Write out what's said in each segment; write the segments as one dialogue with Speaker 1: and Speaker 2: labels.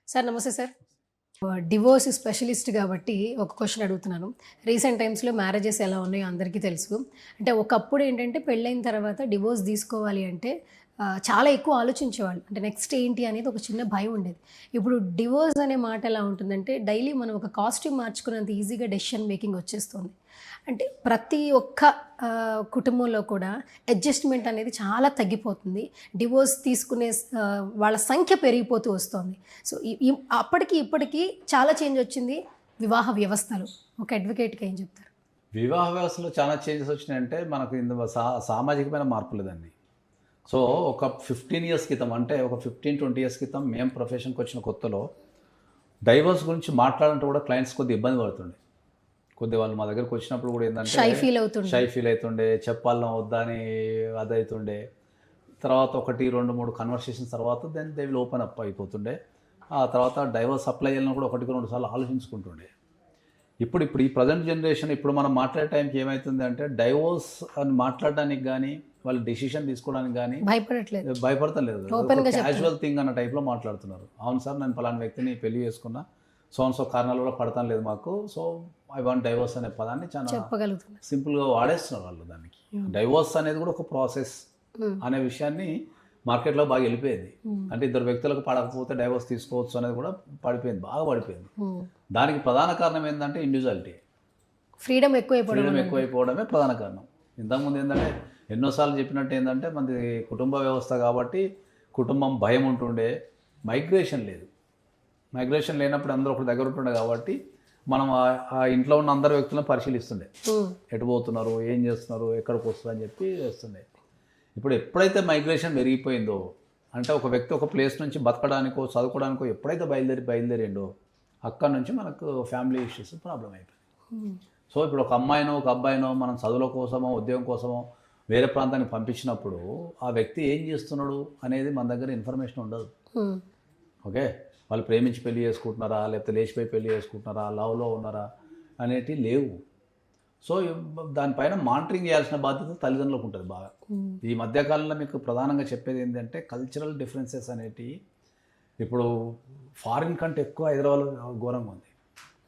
Speaker 1: Sir నమస్తే sir. Divorce specialist కాబట్టి ఒక క్వశ్చన్ అడుగుతున్నాను. రీసెంట్ టైమ్స్‌లో మ్యారేజెస్ ఎలా ఉన్నాయో అందరికీ తెలుసు. అంటే ఒకప్పుడు ఏంటంటే పెళ్ళైన తర్వాత డివోర్స్ తీసుకోవాలి అంటే చాలా ఎక్కువ ఆలోచించేవాళ్ళు. అంటే నెక్స్ట్ ఏంటి అనేది ఒక చిన్న భయం ఉండేది. ఇప్పుడు డివోర్స్ అనే మాట ఎలా ఉంటుందంటే డైలీ మనం ఒక కాస్ట్యూమ్ మార్చుకున్నంత ఈజీగా డెసిషన్ మేకింగ్ వచ్చేస్తుంది. అంటే ప్రతి ఒక్క కుటుంబంలో కూడా అడ్జస్ట్‌మెంట్ అనేది చాలా తగ్గిపోతుంది. డివోర్స్ తీసుకునే వాళ్ళ సంఖ్య పెరిగిపోతూ వస్తోంది. సో, ఈ ఈ అప్పటికి ఇప్పటికి చాలా చేంజ్ వచ్చింది వివాహ వ్యవస్థలో. ఒక అడ్వకేట్‌గా ఏం చెప్తారు?
Speaker 2: వివాహ వ్యవస్థలో చాలా చేంజెస్ వచ్చినాయంటే మనకు ఇందులో సామాజికమైన మార్పులు దాన్ని. సో, ఒక 15 ఇయర్స్ క్రితం అంటే ఒక 20 ఇయర్స్ క్రితం మేము ప్రొఫెషన్‌కి వచ్చిన కొత్తలో డైవర్స్ గురించి మాట్లాడాలంటే కూడా క్లయింట్స్ కొద్దిగా ఇబ్బంది పడుతుండే. కొద్దిగా వాళ్ళు మా దగ్గరికి వచ్చినప్పుడు కూడా ఏంటంటే
Speaker 1: షై ఫీల్ అవుతుండే.
Speaker 2: చెప్పాలనో వద్దా అని అదవుతుండే. తర్వాత 1, 2, 3 కన్వర్సేషన్స్ తర్వాత then they will open up అయిపోతుండే. ఆ తర్వాత డైవర్స్ అప్లై చేయాలని కూడా 1, 2 సార్లు ఆలోచించుకుంటుండే. ఇప్పుడు ఈ ప్రజెంట్ జనరేషన్ ఇప్పుడు మనం మాట్లాడే టైంకి ఏమవుతుంది అంటే డైవోర్స్ అని మాట్లాడడానికి కానీ వాళ్ళు డెసిషన్ తీసుకోవడానికి కానీ భయపడటం లేదు. క్యాజువల్ థింగ్ అన్న టైప్లో మాట్లాడుతున్నారు. అవును సార్, నేను పలానా వ్యక్తిని పెళ్లి చేసుకున్నా, సో కారణాలు కూడా పడతాం లేదు మాకు, సో ఐ వాంట్ డైవోర్స్ అనే పదాన్ని చాలా సింపుల్గా వాడేస్తున్నారు వాళ్ళు. దానికి డైవోర్స్ అనేది కూడా ఒక ప్రాసెస్ అనే విషయాన్ని మార్కెట్లో బాగా వెళ్ళిపోయింది. అంటే ఇద్దరు వ్యక్తులకు పడకపోతే డైవోర్స్ తీసుకోవచ్చు అనేది కూడా బాగా పడిపోయింది. దానికి ప్రధాన కారణం ఏంటంటే ఇండివిజువాలిటీ, ఫ్రీడమ్ ఎక్కువైపోవడమే ప్రధాన కారణం. ఇంతకుముందు ఏంటంటే ఎన్నోసార్లు చెప్పినట్టు ఏంటంటే మనది కుటుంబ వ్యవస్థ కాబట్టి కుటుంబం భయం ఉంటుండే, మైగ్రేషన్ లేదు. మైగ్రేషన్ లేనప్పుడు అందరూ ఒకటి దగ్గర ఉంటుండే కాబట్టి మనం ఆ ఇంట్లో ఉన్న అందరు వ్యక్తులను పరిశీలిస్తుండే, ఎటు పోతున్నారు, ఏం చేస్తున్నారు, ఎక్కడికి వస్తుంది అని చెప్పి వస్తుండే. ఇప్పుడు ఎప్పుడైతే మైగ్రేషన్ పెరిగిపోయిందో అంటే ఒక వ్యక్తి ఒక ప్లేస్ నుంచి బతకడానికో చదువుకోవడానికో ఎప్పుడైతే బయలుదేరిండో అక్కడి నుంచి మనకు ఫ్యామిలీ ఇష్యూస్ ప్రాబ్లం అయిపోయింది. సో ఇప్పుడు ఒక అమ్మాయినో ఒక అబ్బాయినో మనం చదువుల కోసమో ఉద్యోగం కోసమో వేరే ప్రాంతానికి పంపించినప్పుడు ఆ వ్యక్తి ఏం చేస్తున్నాడు అనేది మన దగ్గర ఇన్ఫర్మేషన్ ఉండదు. ఓకే, వాళ్ళు ప్రేమించి పెళ్లి చేసుకుంటున్నారా, లేకపోతే లేచిపోయి పెళ్లి చేసుకుంటున్నారా, లవ్లో ఉన్నారా అనేటివి లేవు. సో దానిపైన మానిటరింగ్ చేయాల్సిన బాధ్యత తల్లిదండ్రులకు ఉంటుంది బాగా. ఈ మధ్యకాలంలో మీకు ప్రధానంగా చెప్పేది ఏంటంటే కల్చరల్ డిఫరెన్సెస్ అనేటివి ఇప్పుడు ఫారిన్ కంటే ఎక్కువ హైదరాబాద్లో ఘోరంగా ఉంది.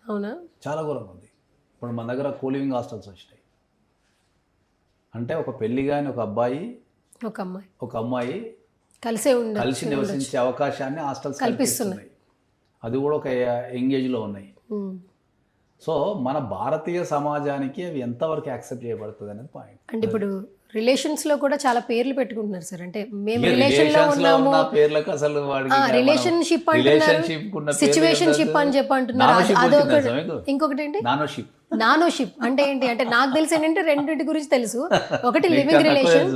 Speaker 1: అవునా?
Speaker 2: చాలా ఘోరంగా ఉంది. ఇప్పుడు మన దగ్గర కోలివింగ్ హాస్టల్స్ వచ్చినాయి. అంటే ఒక పెళ్లి కానీ ఒక అబ్బాయి ఒక అమ్మాయి కలిసి నివసించే అవకాశాన్ని హాస్టల్స్ కల్పిస్తున్నాయి. అది కూడా ఒక ఎంగేజ్లో ఉన్నాయి. సో మన భారతీయ సమాజానికి అవి ఎంతవరకు యాక్సెప్ట్ చేయబడుతుంది అనేది పాయింట్.
Speaker 1: అంటే ఇప్పుడు రిలేషన్స్ లో కూడా చాలా పేర్లు పెట్టుకుంటున్నారు సార్. అంటే మేము రిలేషన్ లో ఉన్నాము,
Speaker 2: పేర్లకు అసలు
Speaker 1: రిలేషన్షిప్ సిచ్యువేషన్షిప్ అని చెప్పి అంటున్నారు. అదొకటి. ఇంకొకటి ఏంటి నానోషిప్ అంటే ఏంటి అంటే నాకు తెలిసి ఏంటంటే రెండింటి గురించి తెలుసు. ఒకటి లివింగ్ రిలేషన్,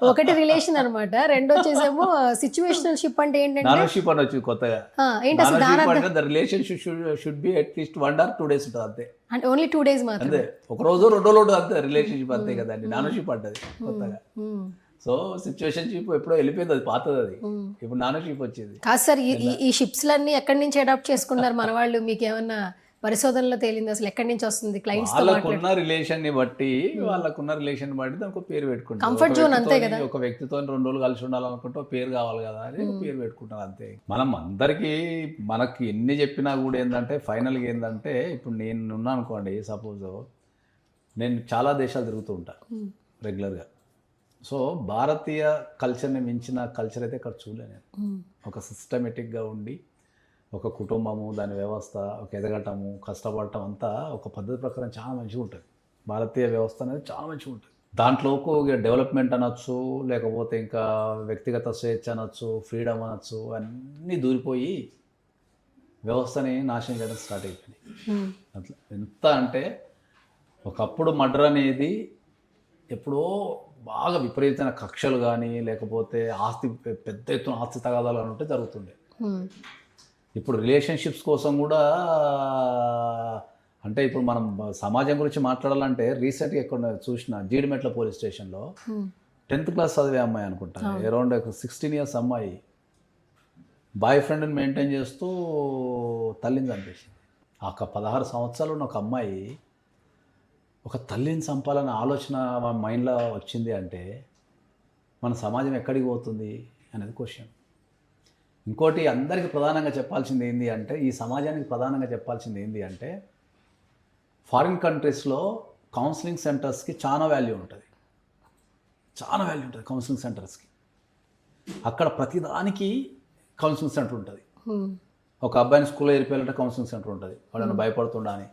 Speaker 1: ఒకటి రిలేషన్ అనమాట. రెండు వచ్చేసేమో సిచ్యువేషన్షిప్ అంటే ఏంటంటే
Speaker 2: కొత్తగా
Speaker 1: ఏంటి అసలు
Speaker 2: దాని relationship should be at least 1 or 2 days ఉంటుంది అంతే.
Speaker 1: అంటే ఓన్లీ 2 days మాత్రమే,
Speaker 2: అంతే. ఒక రోజు 2 రోజులు అంతే రిలేషన్షిప్ అంతే కదండి. నానోషిప్ అంటది కొత్తగా. సో సిచ్యువేషన్షిప్ ఎప్పుడో వెళ్ళిపోయింది, అది పాతది. అది ఇప్పుడు నానోషిప్ వచ్చింది.
Speaker 1: కాదు సార్, ఈ షిప్స్ లన్నీ ఎక్కడి నుంచి అడాప్ట్ చేసుకున్నారు మన వాళ్ళు? మీకు ఏమన్నా పరిశోధనలో తేలింది అసలు ఎక్కడి నుంచి వస్తుంది? క్లయింట్స్
Speaker 2: వాళ్ళకున్న రిలేషన్ ని బట్టి దానికి పేరు పెట్టుకుంటారు.
Speaker 1: కంఫర్ట్ జోన్ అంతే కదా.
Speaker 2: ఒక వ్యక్తితో 2 రోజులు కలిసి ఉండాలనుకుంటే పేరు కావాలి కదా అని పేరు పెట్టుకుంటారు అంతే. మనం అందరికీ మనకి ఎన్ని చెప్పినా కూడా ఏంటంటే ఫైనల్గా ఏంటంటే ఇప్పుడు నేను ఉన్నా అనుకోండి, సపోజ్ నేను చాలా దేశాలు తిరుగుతూ ఉంటాను రెగ్యులర్గా. సో భారతీయ కల్చర్ని మించిన కల్చర్ అయితే ఇక్కడ చూడలేను నేను. ఒక సిస్టమేటిక్గా ఉండి ఒక కుటుంబము, దాని వ్యవస్థ, ఒక ఎదగటము, కష్టపడటం అంతా ఒక పద్ధతి ప్రకారం చాలా మంచిగా ఉంటుంది. భారతీయ వ్యవస్థ అనేది చాలా మంచిగా ఉంటుంది. దాంట్లోకి డెవలప్మెంట్ అనొచ్చు, లేకపోతే ఇంకా వ్యక్తిగత స్వేచ్ఛ అనొచ్చు, ఫ్రీడమ్ అనొచ్చు, అన్నీ దూరిపోయి వ్యవస్థని నాశనం చేయడం స్టార్ట్ అయిపోయింది. అట్లా ఎంత అంటే ఒకప్పుడు మర్డర్ అనేది ఎప్పుడో బాగా విపరీతమైన కక్షలు కానీ లేకపోతే పెద్ద ఎత్తున ఆస్తి తగాదాలు అని ఉంటే జరుగుతుండే. ఇప్పుడు రిలేషన్షిప్స్ కోసం కూడా అంటే ఇప్పుడు మనం సమాజం గురించి మాట్లాడాలంటే రీసెంట్గా ఎక్కడ చూసిన జీడిమెట్ల పోలీస్ స్టేషన్లో 10th class చదివే అమ్మాయి అనుకుంటా, అరౌండ్ 16 years అమ్మాయి బాయ్ ఫ్రెండ్ని మెయింటైన్ చేస్తూ తల్లిని చంపేసింది. ఒక 16 సంవత్సరాలు ఉన్న ఒక అమ్మాయి ఒక తల్లిని చంపాలనే ఆలోచన మైండ్లో వచ్చింది అంటే మన సమాజం ఎక్కడికి పోతుంది అనేది క్వశ్చన్. ఇంకోటి అందరికీ ప్రధానంగా చెప్పాల్సింది ఏంటి అంటే, ఈ సమాజానికి ప్రధానంగా చెప్పాల్సింది ఏంటి అంటే, ఫారిన్ కంట్రీస్లో కౌన్సిలింగ్ సెంటర్స్కి చాలా వాల్యూ ఉంటుంది. చాలా వాల్యూ ఉంటుంది కౌన్సిలింగ్ సెంటర్స్కి. అక్కడ ప్రతిదానికి కౌన్సిలింగ్ సెంటర్ ఉంటుంది. ఒక అబ్బాయిని స్కూల్లో చేర్పియాలంటే కౌన్సిలింగ్ సెంటర్ ఉంటుంది, వాళ్ళని భయపడుతుండా అని.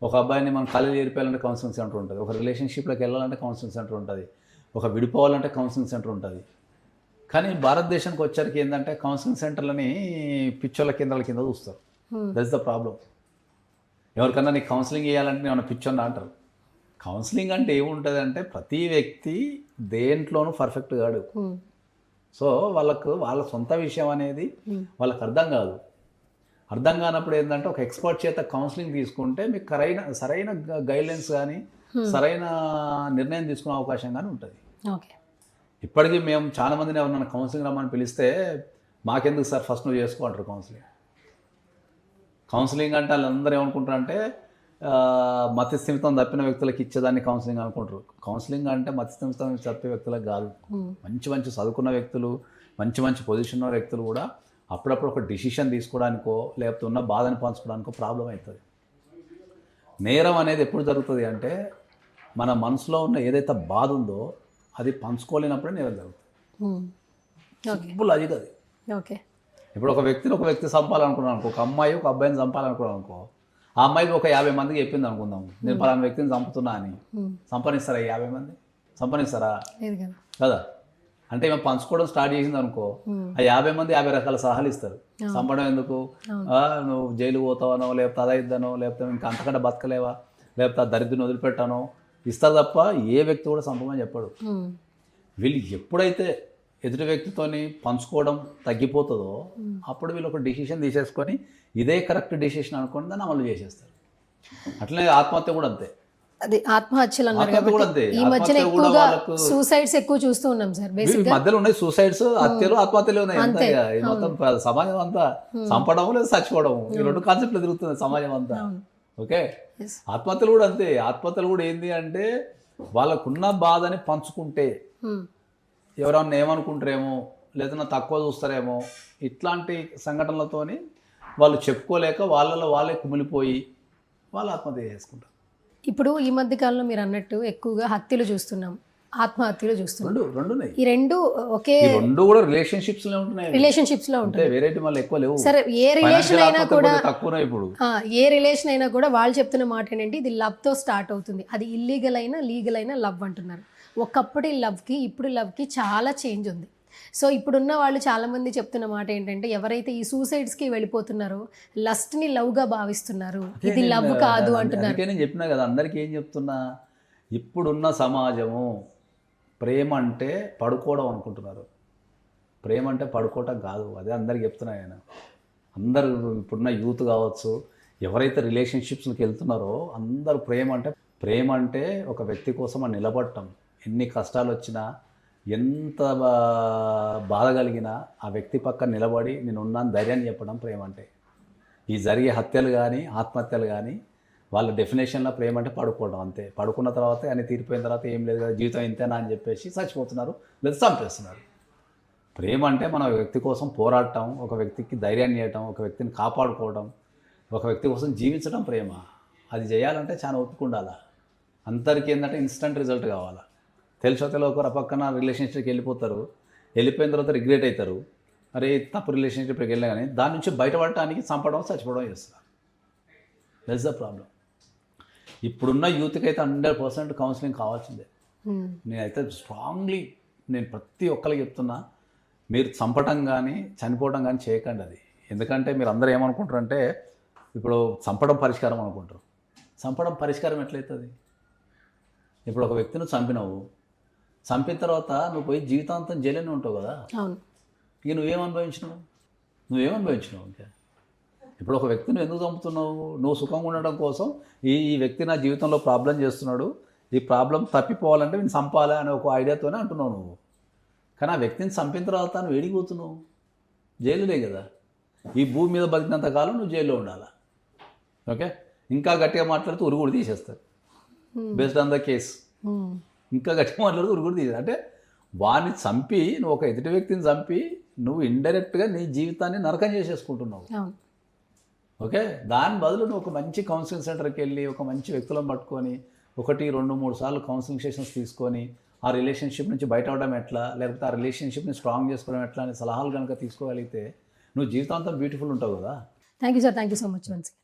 Speaker 2: ఒక అబ్బాయిని మనం కాలేజీ చేర్పియాలంటే కౌన్సిలింగ్ సెంటర్ ఉంటుంది. ఒక రిలేషన్షిప్లోకి వెళ్ళాలంటే కౌన్సిలింగ్ సెంటర్ ఉంటుంది. ఒక విడిపోవాలంటే కౌన్సిలింగ్ సెంటర్ ఉంటుంది. కానీ భారతదేశానికి వచ్చరికి ఏంటంటే కౌన్సిలింగ్ సెంటర్లని పిచ్చోళ్ళ కేంద్రాల కింద చూస్తారు. That's the problem. ఎవరికన్నా నీకు కౌన్సిలింగ్ చేయాలంటే నేను పిచ్చోన్నా అంటారు. కౌన్సిలింగ్ అంటే ఏముంటుంది అంటే, ప్రతి వ్యక్తి దేంట్లోనూ పర్ఫెక్ట్ కాడు. సో వాళ్ళ సొంత విషయం అనేది వాళ్ళకి అర్థం కాదు. అర్థం కానప్పుడు ఏంటంటే ఒక ఎక్స్పర్ట్ చేత కౌన్సిలింగ్ తీసుకుంటే మీకు సరైన గైడ్లైన్స్ కానీ సరైన నిర్ణయం తీసుకునే అవకాశం కానీ ఉంటుంది.
Speaker 1: ఓకే.
Speaker 2: ఇప్పటికీ మేము చాలామందిని ఎవరన్నా కౌన్సిలింగ్ రమ్మని పిలిస్తే, మాకెందుకు సార్ ఫస్ట్ నువ్వు చేసుకో అంటారు. కౌన్సిలింగ్ అంటే వాళ్ళందరూ ఏమనుకుంటారంటే మతిస్థిమితం తప్పిన వ్యక్తులకు ఇచ్చేదాన్ని కౌన్సిలింగ్ అనుకుంటారు. కౌన్సిలింగ్ అంటే మతిస్థిమితం తప్పే వ్యక్తులకు కాదు. మంచి చదువుకున్న వ్యక్తులు, మంచి పొజిషన్ ఉన్న వ్యక్తులు కూడా అప్పుడప్పుడు ఒక డిసిషన్ తీసుకోవడానికో లేకపోతే ఉన్న బాధని పంచుకోవడానికో ప్రాబ్లం అవుతుంది. నేరం అనేది ఎప్పుడు జరుగుతుంది అంటే, మన మనసులో ఉన్న ఏదైతే బాధ ఉందో అది పంచుకోలేనప్పుడే నేరం జరుగుతుంది. సింపుల్ లాజిక్ అది.
Speaker 1: ఓకే.
Speaker 2: ఇప్పుడు ఒక వ్యక్తి చంపాలనుకున్నాను అనుకో, ఒక అమ్మాయి ఒక అబ్బాయిని చంపాలనుకున్నాను అనుకో, ఆ అమ్మాయికి ఒక 50 మందికి చెప్పింది అనుకుందాం, నేను పలానా వ్యక్తిని చంపుతున్నా అని. సంపాదిస్తారా 50 మంది? సంపాదిస్తారా? కదా. అంటే మేము పంచుకోవడం స్టార్ట్ చేసింది అనుకో, ఆ 50 మంది 50 రకాల సలహాలు ఇస్తారు. చంపడం ఎందుకు, నువ్వు జైలు పోతావనో, లేకపోతే అదా ఇద్దనో, లేకపోతే ఇంకా అంతకంటే బతకలేవా, లేకపోతే ఆ దరిద్రుని వదిలిపెట్టానో ఇస్తారు తప్ప ఏ వ్యక్తి కూడా చంపమని చెప్పాడు. వీళ్ళు ఎప్పుడైతే ఎదుటి వ్యక్తితోని పంచుకోవడం తగ్గిపోతుందో అప్పుడు వీళ్ళు ఒక డిసిషన్ తీసేసుకొని ఇదే కరెక్ట్ డిసిషన్ అనుకోని దాన్ని అమలు చేసేస్తారు. అట్లనే ఆత్మహత్య కూడా అంతే.
Speaker 1: అది ఆత్మహత్యలు అన్నారు కాబట్టి ఈ మధ్యన ఎక్కువగా సూసైడ్స్ ఎక్కువ చూస్తూ ఉన్నాం సార్. బేసిక్
Speaker 2: మధ్యలో ఉన్నాయి సూసైడ్స్, హత్యలు, ఆత్మహత్యలు ఉన్నాయి. మొత్తం సమాజం అంతా చంపడం లేదా చచ్చిపోవడం, ఈ రెండు కాన్సెప్ట్లు తిరుగుతుంది సమాజం అంతా. ఓకే. ఆత్మహత్యలు కూడా అంతే. ఆత్మహత్యలు కూడా ఏంది అంటే, వాళ్ళకున్న బాధని పంచుకుంటే ఎవరన్నా ఏమనుకుంటారేమో, లేదా తక్కువ చూస్తారేమో, ఇట్లాంటి సంఘటనలతోని వాళ్ళు చెప్పుకోలేక వాళ్ళే కుమిలిపోయి వాళ్ళు ఆత్మహత్య చేసుకుంటారు.
Speaker 1: ఇప్పుడు ఈ మధ్య కాలంలో మీరు అన్నట్టు ఎక్కువగా హత్యలు చూస్తున్నాం, ఆత్మహత్యలు చూస్తున్నాం.
Speaker 2: రెండు
Speaker 1: ఈ రెండు ఒకే
Speaker 2: రెండు కూడా రిలేషన్షిప్స్ లో ఉంటున్నాయి.
Speaker 1: రిలేషన్షిప్స్ లో ఉంటాయి.
Speaker 2: వెరైటీ మళ్ళీ ఎక్కువ లేవు.
Speaker 1: సరే, ఏ రిలేషన్ అయినా కూడా
Speaker 2: తక్కువ. ఇప్పుడు
Speaker 1: ఏ రిలేషన్ అయినా కూడా వాళ్ళు చెప్తున్న మాట ఏంటంటే, ఇది లవ్ తో స్టార్ట్ అవుతుంది. అది ఇల్లీగల్ అయినా లీగల్ అయినా లవ్ అంటున్నారు. ఒకప్పటి లవ్కి ఇప్పుడు లవ్కి చాలా చేంజ్ ఉంది. సో ఇప్పుడున్న వాళ్ళు చాలామంది చెప్తున్న మాట ఏంటంటే, ఎవరైతే ఈ సూసైడ్స్కి వెళ్ళిపోతున్నారో లస్ట్ని లవ్గా భావిస్తున్నారు, ఇది లవ్ కాదు అంటున్నారు.
Speaker 2: నేను చెప్పినా కదా అందరికీ ఏం చెప్తున్నా, ఇప్పుడున్న సమాజము ప్రేమ అంటే పడుకోవడం అనుకుంటున్నారు. ప్రేమ అంటే పడుకోవటం కాదు. అదే అందరికి చెప్తున్నా నేను. అందరూ ఇప్పుడున్న యూత్ కావచ్చు, ఎవరైతే రిలేషన్షిప్స్కి వెళ్తున్నారో అందరూ ప్రేమ అంటే ఒక వ్యక్తి కోసం నిలబడటం. ఎన్ని కష్టాలు వచ్చినా, ఎంత బాధ కలిగినా ఆ వ్యక్తి పక్కన నిలబడి నేను ఉన్నాను ధైర్యాన్ని చెప్పడం ప్రేమ అంటే. ఈ జరిగే హత్యలు కానీ ఆత్మహత్యలు కానీ వాళ్ళ డెఫినేషన్లో ప్రేమ అంటే పడుకోవడం అంతే. పడుకున్న తర్వాత అని తీరిపోయిన తర్వాత ఏం లేదు కదా, జీవితం ఇంతేనా అని చెప్పేసి చచ్చిపోతున్నారు లేదా చంపేస్తున్నారు. ప్రేమ అంటే మన వ్యక్తి కోసం పోరాడటం, ఒక వ్యక్తికి ధైర్యాన్ని ఇవ్వటం, ఒక వ్యక్తిని కాపాడుకోవడం, ఒక వ్యక్తి కోసం జీవించడం ప్రేమ. అది చేయాలంటే చాలా ఓపిక ఉండాలి. అందరికీ ఏంటంటే ఇన్స్టంట్ రిజల్ట్ కావాలి. తెలిసో ఒకరు పక్కన రిలేషన్షిప్కి వెళ్ళిపోతారు, వెళ్ళిపోయిన తర్వాత రిగ్రెట్ అవుతారు, అరే తప్పు రిలేషన్షిప్కి వెళ్ళినా కానీ దాని నుంచి బయటపడటానికి చంపడం చచ్చిపోవడం చేస్తారు. That's the problem. ఇప్పుడున్న యూత్కి అయితే 100% కౌన్సిలింగ్ కావాల్సిందే. నేనైతే స్ట్రాంగ్లీ ప్రతి ఒక్కరికి చెప్తున్నా, మీరు చంపటం కానీ చనిపోవడం కానీ చేయకండి అది. ఎందుకంటే మీరు అందరూ ఏమనుకుంటారంటే, ఇప్పుడు చంపడం పరిష్కారం అనుకుంటారు. చంపడం పరిష్కారం ఎట్లయితుంది? ఇప్పుడు ఒక వ్యక్తిని చంపినావు, చంపిన తర్వాత నువ్వు పోయి జీవితాంతం జైలునే ఉంటావు కదా. ఇక నువ్వేం అనుభవించినావు? ఇంకా ఇప్పుడు ఒక వ్యక్తిని ఎందుకు చంపుతున్నావు? నువ్వు సుఖంగా ఉండడం కోసం ఈ వ్యక్తి నా జీవితంలో ప్రాబ్లం చేస్తున్నాడు, ఈ ప్రాబ్లం తప్పిపోవాలంటే నేను చంపాలా అనే ఒక ఐడియాతోనే అంటున్నావు నువ్వు. కానీ ఆ వ్యక్తిని చంపిన తర్వాత నువ్వు ఏడిపోతున్నావు? జైలులే కదా. ఈ భూమి మీద బతికినంత కాలం నువ్వు జైల్లో ఉండాలా. ఓకే. ఇంకా గట్టిగా మాట్లాడితే ఉరుగుడు తీసేస్తారు బేస్డ్ ఆన్ ద కేస్. ఇంకా గట్టిగా మాట్లాడితే ఉరుగుడు తీసేస్తారు. అంటే వాడిని చంపి, నువ్వు ఒక ఎదుటి వ్యక్తిని చంపి నువ్వు ఇండైరెక్ట్గా నీ జీవితాన్ని నరకం చేసేసుకుంటున్నావు.
Speaker 1: అవును.
Speaker 2: ఓకే, దాని బదులు నువ్వు ఒక మంచి కౌన్సిలింగ్ సెంటర్కి వెళ్ళి ఒక మంచి వ్యక్తులను పట్టుకొని 1, 2, 3 సార్లు కౌన్సిలింగ్ సెషన్స్ తీసుకొని ఆ రిలేషన్షిప్ నుంచి బయట అవడం ఎట్లా, లేకపోతే ఆ రిలేషన్షిప్ని స్ట్రాంగ్ చేసుకోవడం ఎట్లా అనే సలహాలు కనుక తీసుకోగలిగితే నువ్వు జీవితాంతం బ్యూటిఫుల్ ఉంటావు కదా.
Speaker 1: Thank you sir, thank you so much once.